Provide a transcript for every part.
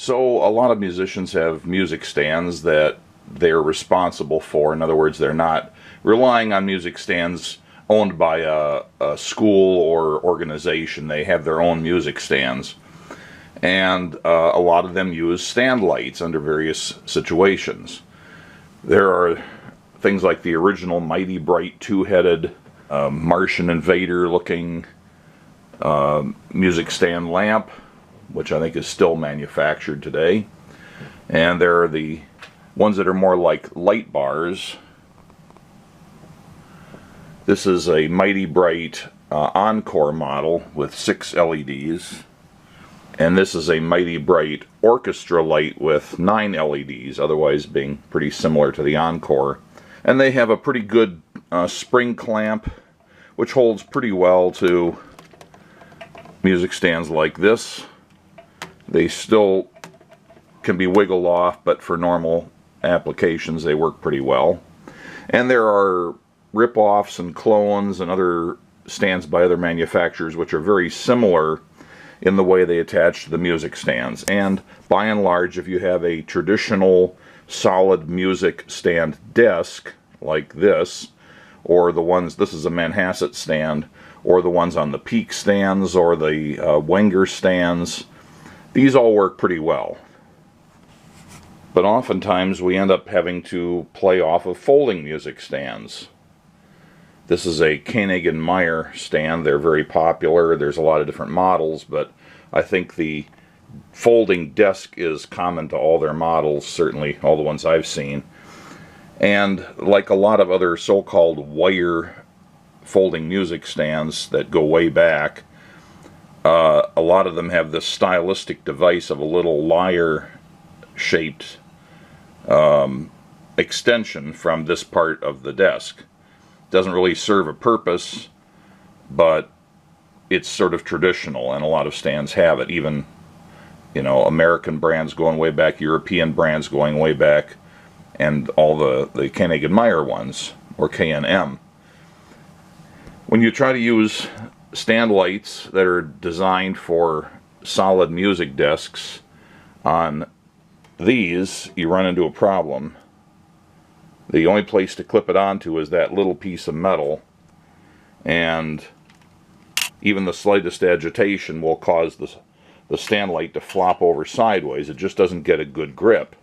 So a lot of musicians have music stands that they're responsible for. In other words, they're not relying on music stands owned by a school or organization. They have their own music stands. And a lot of them use stand lights under various situations. There are things like the original Mighty Bright two-headed Martian invader looking music stand lamp, which I think is still manufactured today. And there are the ones that are more like light bars. This is a Mighty Bright Encore model with 6 LEDs. And this is a Mighty Bright Orchestra light with 9 LEDs, otherwise being pretty similar to the Encore. And they have a pretty good spring clamp, which holds pretty well to music stands like this. They still can be wiggled off, but for normal applications they work pretty well. And there are rip-offs and clones and other stands by other manufacturers which are very similar in the way they attach to the music stands. And by and large, if you have a traditional solid music stand desk like this, or the ones, this is a Manhasset stand, or the ones on the Peak stands, or the Wenger stands, these all work pretty well. But oftentimes we end up having to play off of folding music stands. This is a Koenig Meyer stand. They're very popular. There's a lot of different models, but I think the folding desk is common to all their models, certainly all the ones I've seen. And like a lot of other so-called wire folding music stands that go way back, a lot of them have this stylistic device of a little lyre-shaped extension from this part of the desk. Doesn't really serve a purpose, but it's sort of traditional, and a lot of stands have it. Even, you know, American brands going way back, European brands going way back, and all the Koenig Meyer ones, or K&M. When you try to use stand lights that are designed for solid music desks on these, you run into a problem. The only place to clip it onto is that little piece of metal, and even the slightest agitation will cause the stand light to flop over sideways. It just doesn't get a good grip.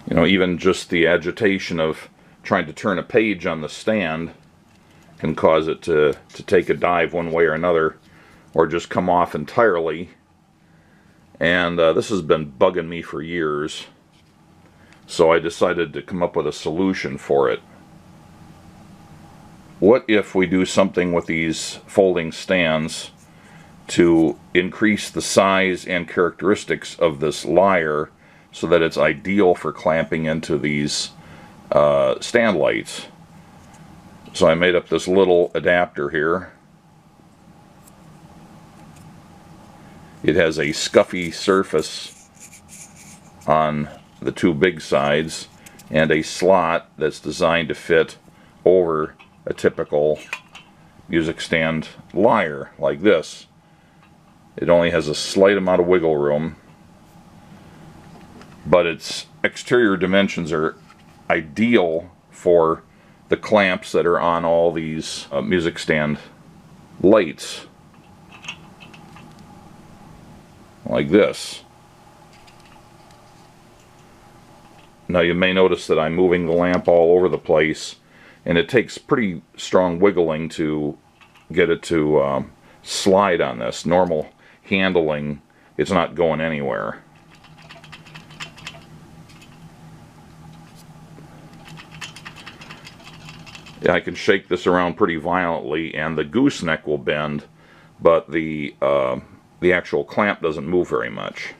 You know, even just the agitation of trying to turn a page on the stand can cause it to take a dive one way or another, or just come off entirely. And this has been bugging me for years. So I decided to come up with a solution for it. What if we do something with these folding stands to increase the size and characteristics of this lyre so that it's ideal for clamping into these stand lights? So I made up this little adapter here. It has a scuffy surface on the two big sides and a slot that's designed to fit over a typical music stand lyre like this. It only has a slight amount of wiggle room, but its exterior dimensions are ideal for the clamps that are on all these music stand lights like this. Now you may notice that I'm moving the lamp all over the place, and it takes pretty strong wiggling to get it to slide on this. Normal handling, it's not going anywhere. I can shake this around pretty violently and the gooseneck will bend, but the actual clamp doesn't move very much.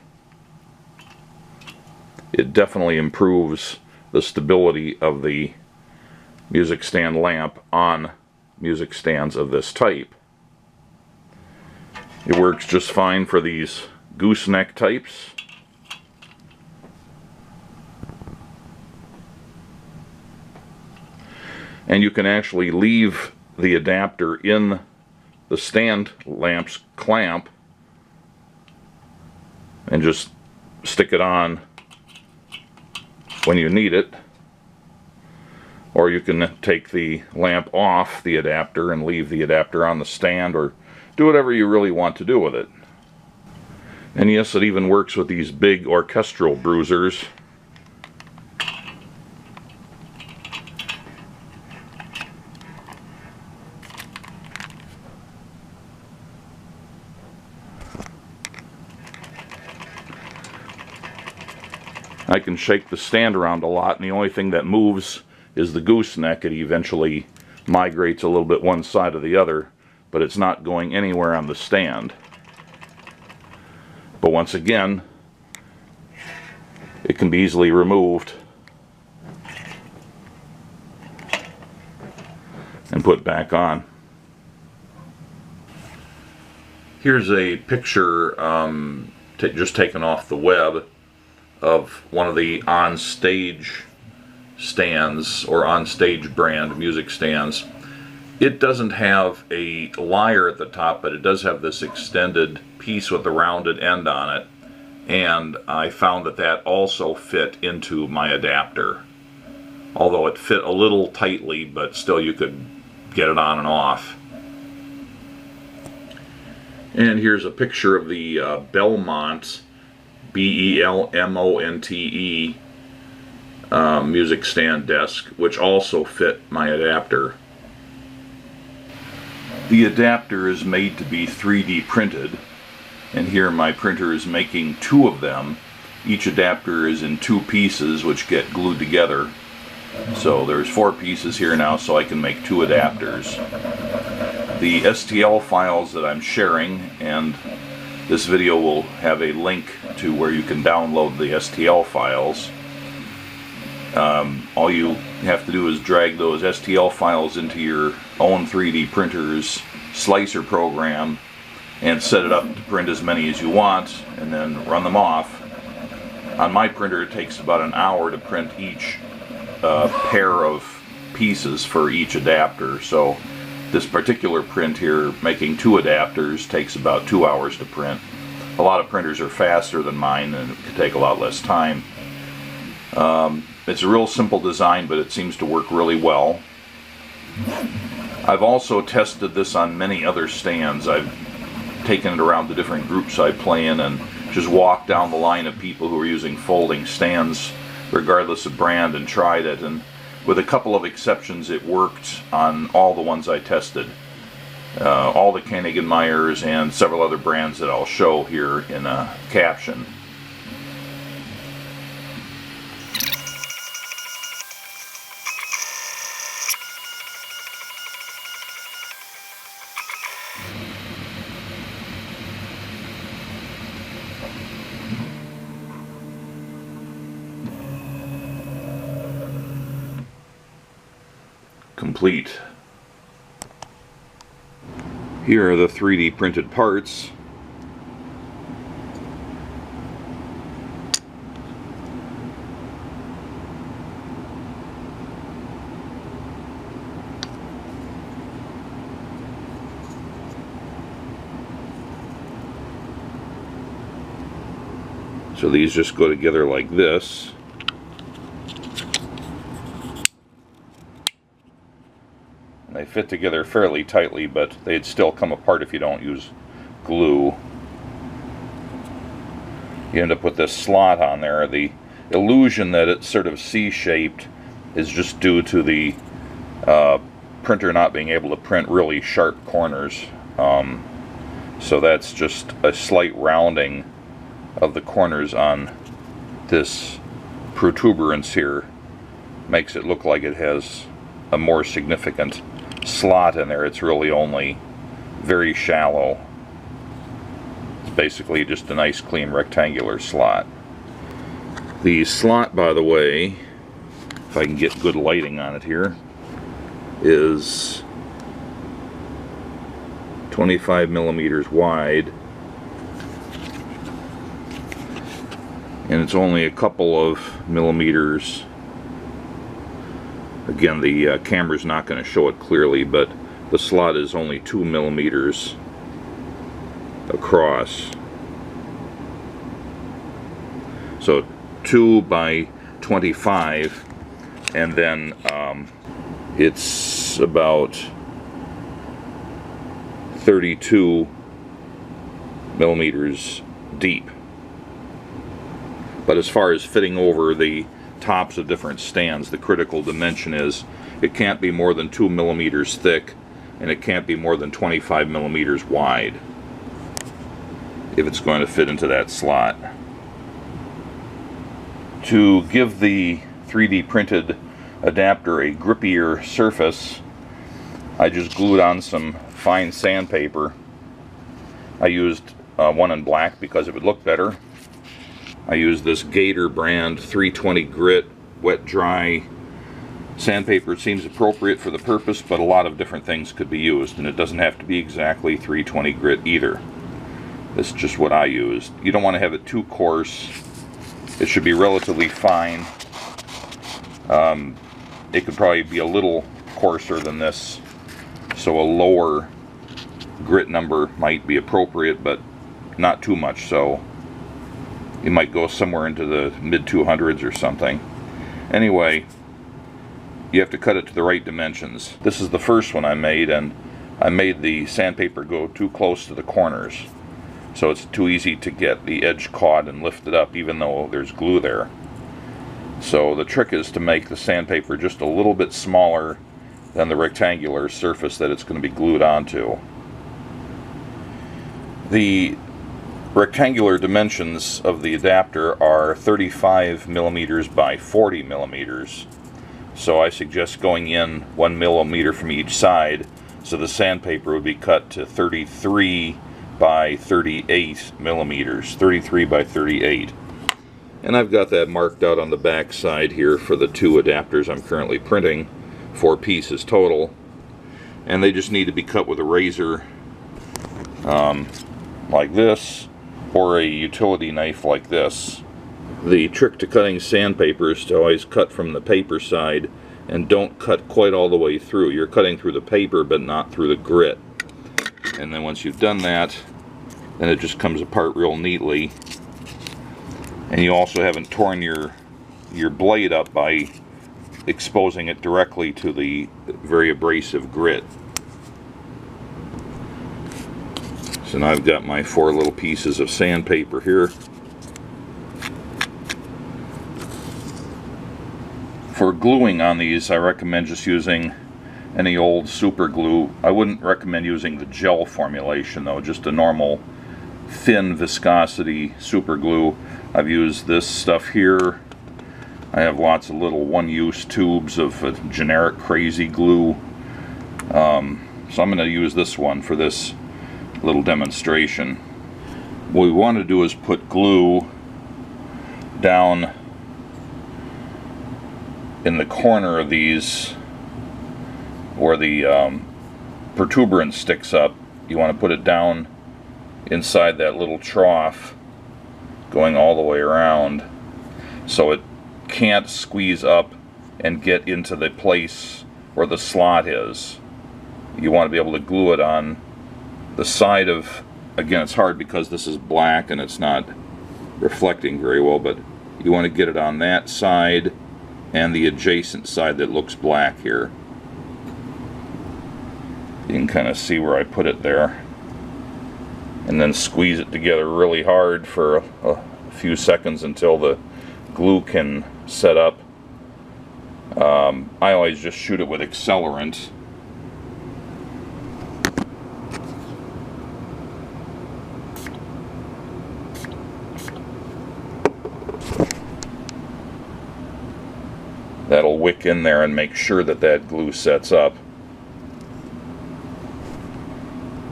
It definitely improves the stability of the music stand lamp on music stands of this type. It works just fine for these gooseneck types. And you can actually leave the adapter in the stand lamp's clamp and just stick it on when you need it. Or you can take the lamp off the adapter and leave the adapter on the stand, or do whatever you really want to do with it. And yes, it even works with these big orchestral bruisers. I can shake the stand around a lot, and the only thing that moves is the gooseneck. It eventually migrates a little bit one side or the other, but it's not going anywhere on the stand. But once again, it can be easily removed and put back on. Here's a picture just taken off the web of one of the on-stage stands, or on-stage brand music stands. It doesn't have a lyre at the top, but it does have this extended piece with a rounded end on it, and I found that that also fit into my adapter, although it fit a little tightly, but still you could get it on and off. And here's a picture of the Belmonte, Belmonte music stand desk, which also fit my adapter. The adapter is made to be 3D printed, and here my printer is making 2 of them. Each adapter is in 2 pieces which get glued together. So there's 4 pieces here now, so I can make 2 adapters. The STL files that I'm sharing, and this video will have a link to where you can download the STL files. All you have to do is drag those STL files into your own 3D printer's slicer program and set it up to print as many as you want, and then run them off. On my printer it takes about an hour to print each pair of pieces for each adapter, so this particular print here, making 2 adapters, takes about 2 hours to print. A lot of printers are faster than mine, and it can take a lot less time. It's a real simple design, but it seems to work really well. I've also tested this on many other stands. I've taken it around the different groups I play in and just walked down the line of people who are using folding stands regardless of brand and tried it, and with a couple of exceptions it worked on all the ones I tested. All the Koenig Meyers and several other brands that I'll show here in a caption. Complete. Here are the 3D printed parts. So these just go together like this. They fit together fairly tightly, but they'd still come apart if you don't use glue. You end up with this slot on there. The illusion that it's sort of C-shaped is just due to the printer not being able to print really sharp corners. So that's just a slight rounding of the corners on this protuberance here. Makes it look like it has a more significant slot in there. It's really only very shallow. It's basically just a nice clean rectangular slot. The slot, by the way, if I can get good lighting on it here, is 25 millimeters wide, and it's only a couple of millimeters. Again, the camera's not going to show it clearly, but the slot is only 2 millimeters across. So 2 by 25, and then it's about 32 millimeters deep. But as far as fitting over the tops of different stands, the critical dimension is it can't be more than 2 millimeters thick, and it can't be more than 25 millimeters wide if it's going to fit into that slot. To give the 3D printed adapter a grippier surface, I just glued on some fine sandpaper. I used one in black because it would look better. I used this Gator brand 320 grit wet dry sandpaper. It seems appropriate for the purpose, but a lot of different things could be used, and it doesn't have to be exactly 320 grit either. This is just what I used. You don't want to have it too coarse. It should be relatively fine. It could probably be a little coarser than this, so a lower grit number might be appropriate, but not too much so. You might go somewhere into the mid 200s or something. Anyway, you have to cut it to the right dimensions. This is the first one I made, and I made the sandpaper go too close to the corners, so it's too easy to get the edge caught and lifted up even though there's glue there. So the trick is to make the sandpaper just a little bit smaller than the rectangular surface that it's going to be glued onto. The rectangular dimensions of the adapter are 35 millimeters by 40 millimeters. So I suggest going in 1 millimeter from each side, so the sandpaper would be cut to 33 by 38 millimeters, 33 by 38. And I've got that marked out on the back side here for the 2 adapters I'm currently printing, 4 pieces total. And they just need to be cut with a razor like this, or a utility knife like this. The trick to cutting sandpaper is to always cut from the paper side, and don't cut quite all the way through. You're cutting through the paper but not through the grit. And then once you've done that, then it just comes apart real neatly. And you also haven't torn your blade up by exposing it directly to the very abrasive grit. So now I've got my 4 little pieces of sandpaper here. For gluing on these, I recommend just using any old super glue. I wouldn't recommend using the gel formulation though, just a normal thin viscosity super glue. I've used this stuff here. I have lots of little one-use tubes of generic crazy glue. So I'm going to use this one for this little demonstration. What we want to do is put glue down in the corner of these where the protuberance sticks up. You want to put it down inside that little trough going all the way around, so it can't squeeze up and get into the place where the slot is. You want to be able to glue it on the side of, again it's hard because this is black and it's not reflecting very well, but you want to get it on that side and the adjacent side that looks black here. You can kind of see where I put it there. And then squeeze it together really hard for a few seconds until the glue can set up. I always just shoot it with accelerant. That'll wick in there and make sure that that glue sets up.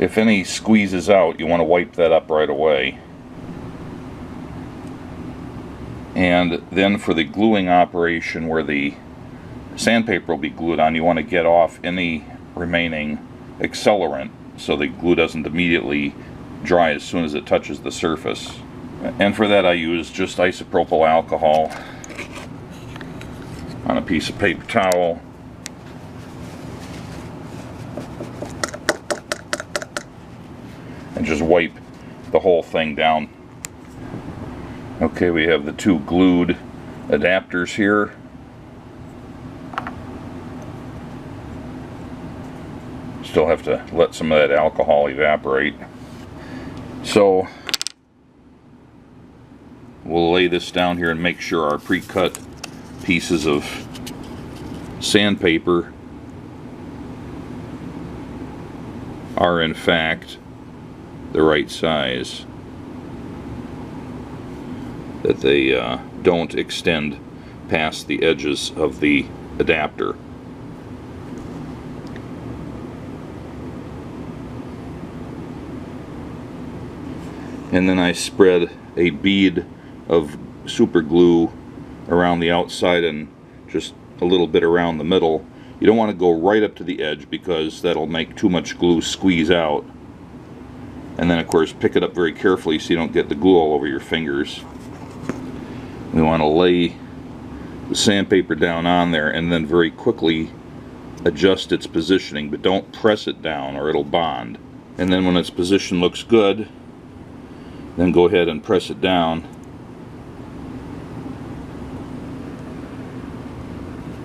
If any squeezes out, you want to wipe that up right away. And then for the gluing operation where the sandpaper will be glued on, you want to get off any remaining accelerant so the glue doesn't immediately dry as soon as it touches the surface. And for that I use just isopropyl alcohol on a piece of paper towel. And just wipe the whole thing down. Okay, we have the two glued adapters here. Still have to let some of that alcohol evaporate. So we'll lay this down here and make sure our pre-cut pieces of sandpaper are in fact the right size, that they don't extend past the edges of the adapter. And then I spread a bead of super glue around the outside and just a little bit around the middle. You don't want to go right up to the edge because that'll make too much glue squeeze out. And then of course pick it up very carefully so you don't get the glue all over your fingers. We want to lay the sandpaper down on there and then very quickly adjust its positioning, but don't press it down or it'll bond. And then when its position looks good, then go ahead and press it down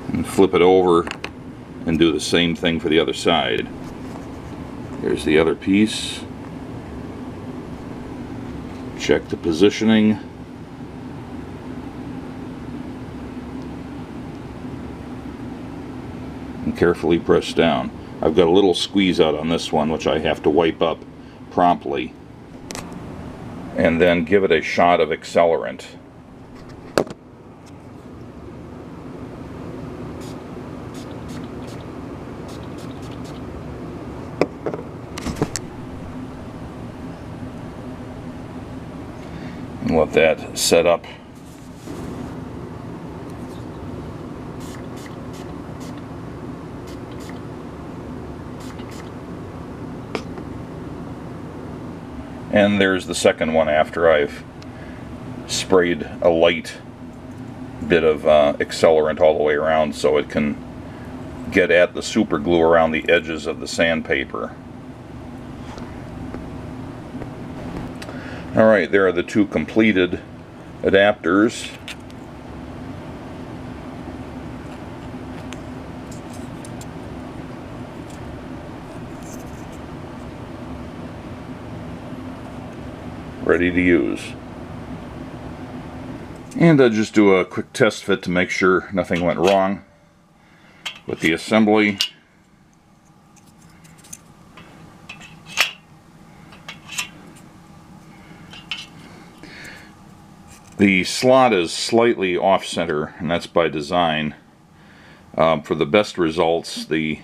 and flip it over and do the same thing for the other side. Here's the other piece. Check the positioning. And carefully press down. I've got a little squeeze out on this one which I have to wipe up promptly. And then give it a shot of accelerant. And let that set up. And there's the second one after I've sprayed a light bit of accelerant all the way around so it can get at the super glue around the edges of the sandpaper. Alright, there are the two completed adapters. Ready to use. And I'll just do a quick test fit to make sure nothing went wrong with the assembly. The slot is slightly off-center, and that's by design. For the best results, the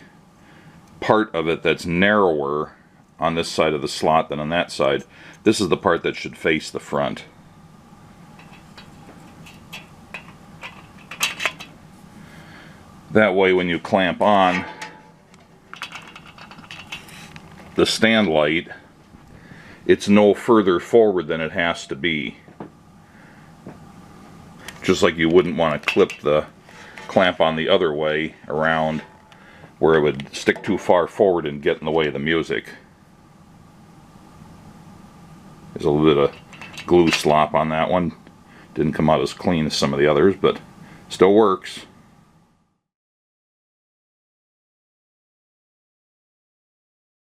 part of it that's narrower on this side of the slot than on that side, this is the part that should face the front. That way when you clamp on the stand light, it's no further forward than it has to be. Just like you wouldn't want to clip the clamp on the other way around where it would stick too far forward and get in the way of the music. There's a little bit of glue slop on that one. Didn't come out as clean as some of the others, but still works.